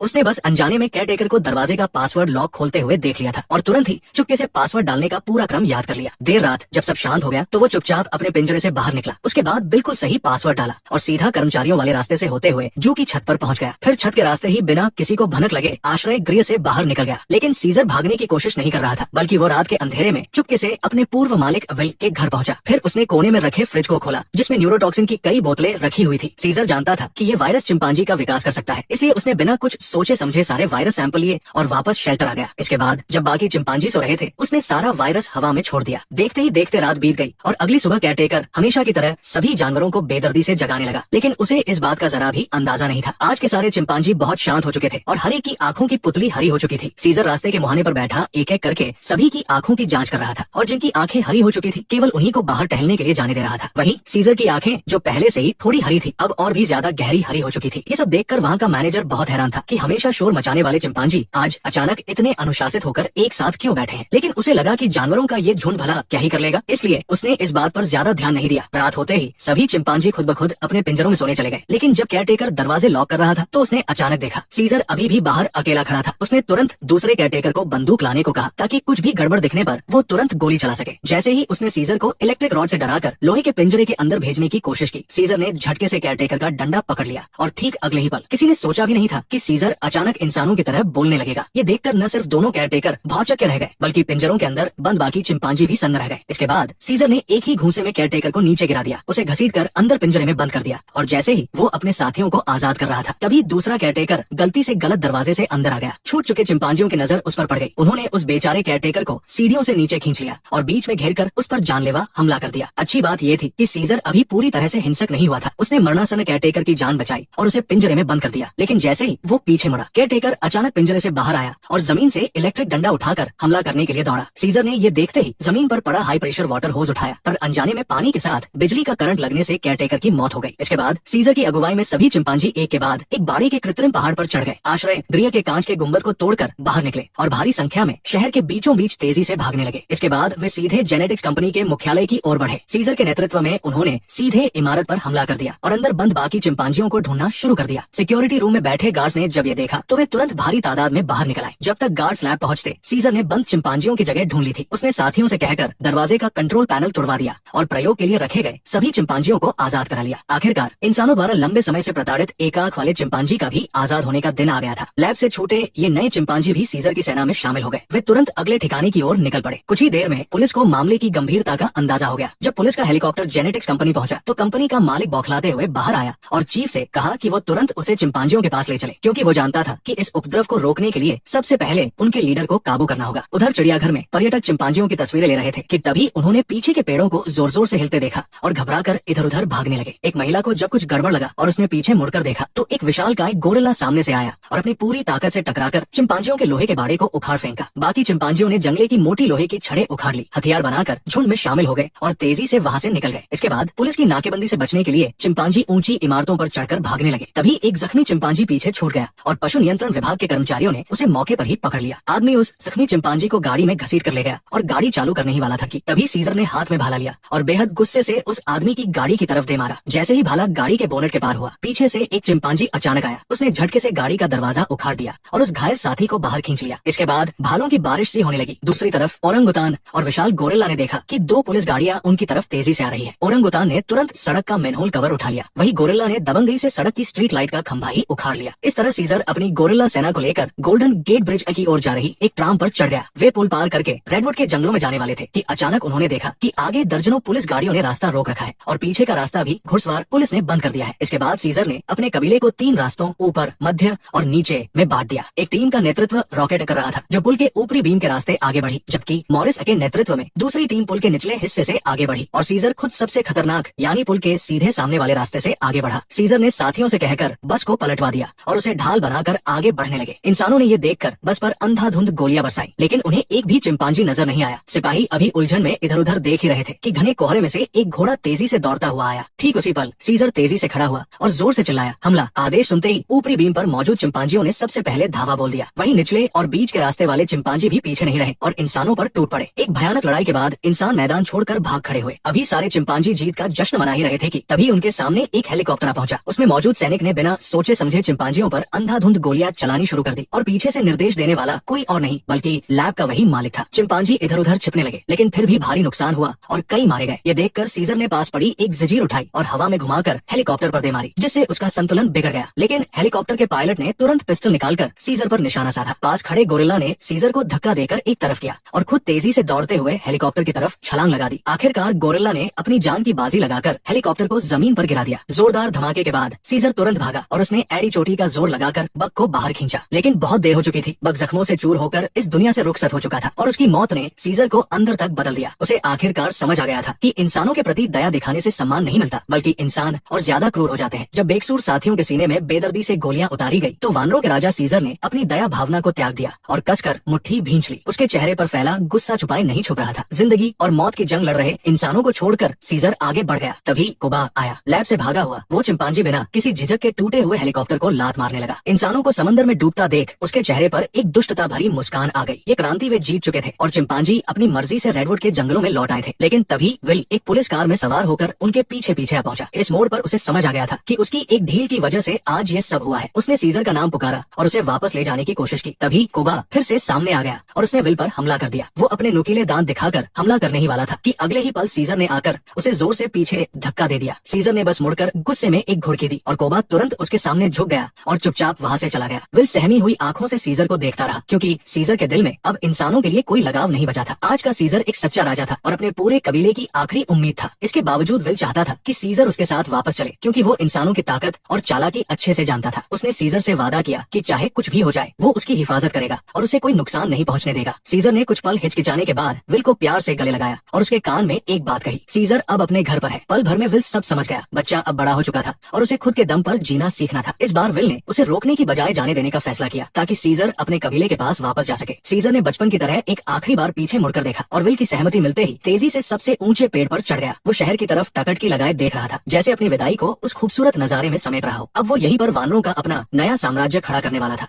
उसने बस अनजाने में केयरटेकर को दरवाजे का पासवर्ड लॉक खोलते हुए देख लिया था और तुरंत ही चुपके से पासवर्ड डालने का पूरा क्रम याद कर लिया। देर रात जब सब शांत हो गया तो वो चुपचाप अपने पिंजरे से बाहर निकला। उसके बाद बिल्कुल सही पासवर्ड डाला और सीधा कर्मचारियों वाले रास्ते से होते हुए जू की छत पर पहुंच गया। फिर छत के रास्ते ही बिना किसी को भनक लगे आश्रय गृह से बाहर निकल गया। लेकिन सीजर भागने की कोशिश नहीं कर रहा था, बल्कि वो रात के अंधेरे में चुपके से अपने पूर्व मालिक विल के घर पहुंचा। फिर उसने कोने में रखे फ्रिज को खोला जिसमें न्यूरोटॉक्सिन की कई बोतलें रखी हुई थी। सीजर जानता था कि ये वायरस चिंपांजी का विकास कर सकता है, इसलिए उसने बिना कुछ सोचे समझे सारे वायरस सैंपल लिए और वापस शेल्टर आ गया। इसके बाद जब बाकी चिंपांजी सो रहे थे उसने सारा वायरस हवा में छोड़ दिया। देखते ही देखते रात बीत गई और अगली सुबह केयरटेकर हमेशा की तरह सभी जानवरों को बेदर्दी से जगाने लगा। लेकिन उसे इस बात का जरा भी अंदाजा नहीं था। आज के सारे चिंपांजी बहुत शांत हो चुके थे और हर एक की आंखों की पुतली हरी हो चुकी थी। सीजर रास्ते के मुहाने पर बैठा एक एक करके सभी की आंखों की जांच कर रहा था और जिनकी आंखें हरी हो चुकी थी केवल उन्हीं को बाहर टहलने के लिए जाने दे रहा था। वहीं सीजर की आंखें जो पहले से ही थोड़ी हरी थी अब और भी ज्यादा गहरी हरी हो चुकी थी। ये सब देखकर वहाँ का मैनेजर बहुत हैरान था कि हमेशा शोर मचाने वाले चिंपांजी आज अचानक इतने अनुशासित होकर एक साथ क्यों बैठे हैं। लेकिन उसे लगा कि जानवरों का ये झुंड भला क्या ही कर लेगा, इसलिए उसने इस बात पर ज्यादा ध्यान नहीं दिया। रात होते ही सभी चिंपांजी खुद ब खुद अपने पिंजरों में सोने चले गए। लेकिन जब केयरटेकर दरवाजे लॉक कर रहा था तो उसने अचानक देखा सीजर अभी भी बाहर अकेला खड़ा था। उसने तुरंत दूसरे केयरटेकर को बंदूक लाने को कहा ताकि कुछ भी गड़बड़ दिखने पर वो तुरंत गोली चला सके। जैसे ही उसने सीजर को इलेक्ट्रिक रॉड से डराकर लोहे के पिंजरे के अंदर भेजने की कोशिश की, सीजर ने झटके से केयरटेकर का डंडा पकड़ लिया और ठीक अगले ही पल किसी ने सोचा भी नहीं था कि सीजर अचानक इंसानों की तरह बोलने लगेगा। ये देखकर न सिर्फ दोनों केयरटेकर भौचक्के रह गए बल्कि पिंजरों के अंदर बंद बाकी चिंपांजी भी सन्न रह गए। इसके बाद सीजर ने एक ही घूंसे में केयरटेकर को नीचे गिरा दिया, उसे घसीटकर अंदर पिंजरे में बंद कर दिया और जैसे ही वो अपने साथियों को आजाद कर रहा था तभी दूसरा केयरटेकर गलती से गलत दरवाजे से अंदर आ गया। छूट चुके चिंपांजियों की नजर उस पर पड़ गई। उन्होंने उस बेचारे केयरटेकर को सीढ़ियों से नीचे खींच लिया और बीच में घेरकर उस पर जानलेवा हमला कर दिया। अच्छी बात ये थी कि सीजर अभी पूरी तरह से हिंसक नहीं हुआ था। उसने मरणासन केयरटेकर की जान बचाई और उसे पिंजरे में बंद कर दिया। लेकिन जैसे ही वो पीछे मुड़ा केयरटेकर अचानक पिंजरे से बाहर आया और जमीन से इलेक्ट्रिक डंडा उठाकर हमला करने के लिए दौड़ा। सीजर ने ये देखते ही जमीन पर पड़ा हाई प्रेशर वाटर होज उठाया पर अनजाने में पानी के साथ बिजली का करंट लगने से केयरटेकर की मौत हो गई। इसके बाद सीजर की अगुवाई में सभी चिंपांजी एक के बाद एक बाड़ी के कृत्रिम पहाड़ पर चढ़ गए। आश्रय गृह के कांच के गुंबद को तोड़कर बाहर निकले और भारी संख्या में शहर के बीचों बीच तेजी से भागने लगे। इसके बाद वे सीधे जेनेटिक्स कंपनी के मुख्यालय की ओर बढ़े। सीजर के नेतृत्व में उन्होंने सीधे इमारत पर हमला कर दिया और अंदर बंद बाकी चिंपांजियों को ढूंढना शुरू कर दिया। सिक्योरिटी रूम में बैठे गार्ड्स ने जब ये देखा तो वे तुरंत भारी तादाद में बाहर निकल आए। जब तक गार्ड्स लैब पहुंचते सीजर ने बंद चिंपांजियों की जगह ढूंढ ली थी। उसने साथियों से कहकर दरवाजे का कंट्रोल पैनल तोड़वा दिया और प्रयोग के लिए रखे गए सभी चिंपांजियों को आजाद करा लिया। आखिरकार इंसानों द्वारा लंबे समय से प्रताड़ित एक आंख वाले चिंपांजी का भी आजाद होने का दिन आ गया था। लैब से छूटे ये नए चिंपांजी भी सीजर की सेना में शामिल हो गए। वे तुरंत अगले ठिकाने की ओर निकल पड़े। कुछ ही देर में पुलिस को मामले की गंभीरता का अंदाजा हो गया। जब पुलिस का हेलीकॉप्टर जेनेटिक्स कंपनी पहुंचा तो कंपनी का मालिक बौखलाते हुए बाहर आया और चीफ से कहा कि वो तुरंत उसे चिंपांजियों के पास ले चले, क्योंकि वो जानता था कि इस उपद्रव को रोकने के लिए सबसे पहले उनके लीडर को काबू करना होगा। उधर चिड़ियाघर में पर्यटक चिंपांजियों की तस्वीरें ले रहे थे कि तभी उन्होंने पीछे के पेड़ों को जोर जोर से हिलते देखा और घबराकर इधर उधर भागने लगे। एक महिला को जब कुछ गड़बड़ लगा और उसने पीछे मुड़कर देखा तो एक विशालकाय गोरिल्ला सामने से आया और अपनी पूरी ताकत से टकराकर चिंपांजियों के लोहे के बाड़े को उखाड़ फेंका। बाकी चिंपांजियों ने जंगले की मोटी लोहे की छड़ें उखाड़ ली, हथियार बनाकर झुंड में शामिल हो गए और तेजी से वहाँ से निकल गए। इसके बाद पुलिस की नाकेबंदी से बचने के लिए चिंपांजी ऊंची इमारतों पर चढ़कर भागने लगे। तभी एक जख्मी चिंपांजी पीछे छूट गया और पशु नियंत्रण विभाग के कर्मचारियों ने उसे मौके पर ही पकड़ लिया। आदमी उस जख्मी चिंपांजी को गाड़ी में घसीट कर ले गया और गाड़ी चालू करने ही वाला था कि तभी सीजर ने हाथ में भाला लिया और बेहद गुस्से से उस आदमी की गाड़ी की तरफ दे मारा। जैसे ही भाला गाड़ी के बोनेट के पार हुआ पीछे से एक चिंपांजी अचानक आया। उसने झटके से गाड़ी का दरवाजा उखाड़ दिया और उस घायल साथी को बाहर खींच लिया। इसके बाद भालों की बारिश सी होने लगी। दूसरी तरफ ओरंगुतान और विशाल गोरिल्ला ने देखा कि दो पुलिस गाड़ियां उनकी तरफ तेजी से आ रही है। ओरंगुतान ने तुरंत सड़क का मैनहोल कवर उठा लिया, वही गोरिल्ला ने दबंगई से सड़क की स्ट्रीट लाइट का खंभा ही उखाड़ लिया। इस तरह सीजर अपनी गोरिल्ला सेना को लेकर गोल्डन गेट ब्रिज की ओर जा रही एक ट्राम पर चढ़ गया। वे पुल पार करके रेडवुड के जंगलों में जाने वाले थे कि अचानक उन्होंने देखा कि आगे दर्जनों पुलिस गाड़ियों ने रास्ता रोक रखा है और पीछे का रास्ता भी घुड़सवार पुलिस ने बंद कर दिया है। इसके बाद सीजर ने अपने कबीले को 3 रास्तों ऊपर, मध्य और नीचे में बांट दिया। एक टीम का नेतृत्व रॉकेट कर रहा था जो पुल के ऊपरी बीम के रास्ते आगे बढ़ी, जबकि मॉरिस के नेतृत्व में दूसरी टीम पुल के निचले हिस्से से आगे बढ़ी और सीजर खुद सबसे खतरनाक यानी पुल के सीधे सामने वाले रास्ते से आगे बढ़ा। सीजर ने साथियों से कहकर बस को पलटवा दिया और उसे ढाल बनाकर आगे बढ़ने लगे। इंसानों ने ये देखकर बस पर अंधाधुंध गोलियां बरसाई, लेकिन उन्हें एक भी चिंपांजी नजर नहीं आया। सिपाही अभी उलझन में इधर उधर देख ही रहे थे कि घने कोहरे में से एक घोड़ा तेजी से दौड़ता हुआ आया। ठीक उसी पल सीजर तेजी से खड़ा हुआ और जोर से चिल्लाया, हमला। आदेश सुनते ही ऊपरी बीम पर मौजूद चिंपांजियों ने सबसे पहले धावा बोल दिया। वहीं निचले और बीच के रास्ते वाले चिंपांजी भी पीछे नहीं रहे और इंसानों पर टूट पड़े। एक भयानक लड़ाई के बाद इंसान मैदान छोड़कर भाग खड़े हुए। अभी सारे चिंपांजी जीत का जश्न मना ही रहे थे कि तभी उनके सामने एक हेलीकॉप्टर पहुंचा। उसमें मौजूद सैनिक ने बिना सोचे समझे चिंपांजियों पर अंधाधुंध गोलियां चलानी शुरू कर दी और पीछे से निर्देश देने वाला कोई और नहीं बल्कि लैब का वही मालिक था। चिंपांजी इधर उधर छिपने लगे, लेकिन फिर भी भारी नुकसान हुआ और कई मारे गए। ये देखकर सीजर ने पास पड़ी एक जंजीर उठाई और हवा में घुमाकर हेलीकॉप्टर पर दे मारी, जिससे उसका संतुलन बिगड़ गया। लेकिन हेलीकॉप्टर के पायलट ने तुरंत पिस्टल निकालकर सीजर पर निशाना साधा। पास खड़े गोरिल्ला ने सीजर को धक्का देकर एक तरफ किया और खुद तेजी से दौड़ते हुए हेलीकॉप्टर की तरफ छलांग लगा दी। आखिरकार गोरिल्ला ने अपनी जान की बाजी लगाकर हेलीकॉप्टर को जमीन पर गिरा दिया। जोरदार धमाके के बाद सीजर तुरंत भागा और उसने एड़ी चोटी का जोर लगाकर बग को बाहर खींचा, लेकिन बहुत देर हो चुकी थी। बग जख्मों से चूर होकर इस दुनिया से रुखसत हो चुका था और उसकी मौत ने सीजर को अंदर तक बदल दिया। उसे आखिरकार समझ आ गया था कि इंसानों के प्रति दया दिखाने से सम्मान नहीं मिलता, बल्कि इंसान और ज्यादा क्रूर हो जाते हैं। जब बेकसूर साथियों के सीने में बेदर्दी से गोलियां उतारी गई तो वानरों के राजा सीजर ने अपनी दया भावना को त्याग दिया और कसकर मुट्ठी भींच ली। उसके चेहरे पर फैला गुस्सा छुपाए नहीं छुप रहा था। जिंदगी और मौत की जंग लड़ रहे इंसानों को छोड़कर सीजर आगे बढ़ गया। तभी कुबा आया। लैब से भागा हुआ वो चिंपांजी बिना किसी झिझक के टूटे हुए हेलीकॉप्टर को लात मारने लगा। इंसानों को समंदर में डूबता देख उसके चेहरे पर एक दुष्टता भरी मुस्कान आ गई। ये क्रांति वे जीत चुके थे और चिंपांजी अपनी मर्जी से रेडवुड के जंगलों में लौट आए थे। लेकिन तभी विल एक पुलिस कार में सवार होकर उनके पीछे पीछे पहुंचा। इस मोड़ पर उसे समझ आ गया था कि उसकी एक ढील की वजह से आज ये सब हुआ है। उसने सीजर का नाम पुकारा और उसे वापस ले जाने की कोशिश की। तभी कुबा फिर से सामने आ गया और उसने विल पर हमला कर दिया। वो अपने नुकीले दांत दिखाकर हमला करने ही वाला था कि अगले ही पल सीजर ने आकर उसे जोर से पीछे धक्का दे दिया। सीजर ने बस मुड़कर गुस्से में एक घुड़की दी और कोबा तुरंत उसके सामने झुक गया और चुपचाप वहाँ से चला गया। विल सहमी हुई आंखों से सीजर को देखता रहा, क्योंकि सीजर के दिल में अब इंसानों के लिए कोई लगाव नहीं बचा था। आज का सीजर एक सच्चा राजा था और अपने पूरे कबीले की आखिरी उम्मीद था। इसके बावजूद विल चाहता था कि सीजर उसके साथ वापस चले, क्योंकि वो इंसानों की ताकत और चालाकी अच्छे से जानता था। उसने सीजर से वादा किया कि चाहे कुछ भी हो जाए वो उसकी हिफाजत करेगा और उसे कोई नुकसान नहीं पहुंचने देगा। सीजर ने कुछ पल हिचकिचाने के बाद विल को प्यार से गले लगाया और उसके कान में एक बात कही। सीजर अब अपने घर पर है। पल भर में विल सब समझ गया। बच्चा अब बड़ा हो चुका था और उसे खुद के दम पर जीना सीखना था। इस बार विल ने उसे रोकने की बजाय जाने देने का फैसला किया ताकि सीजर अपने कबीले के पास वापस जा सके। सीजर ने बचपन की तरह एक आखिरी बार पीछे मुड़कर देखा और विल की सहमति मिलते ही तेजी से सबसे ऊंचे पेड़ पर चढ़ गया। वो शहर की तरफ टकटकी लगाए देख रहा था, जैसे अपनी विदाई को उस खूबसूरत नजारे में समेट रहा हो। अब वो यहीं पर वानरों का अपना नया साम्राज्य खड़ा करने वाला था।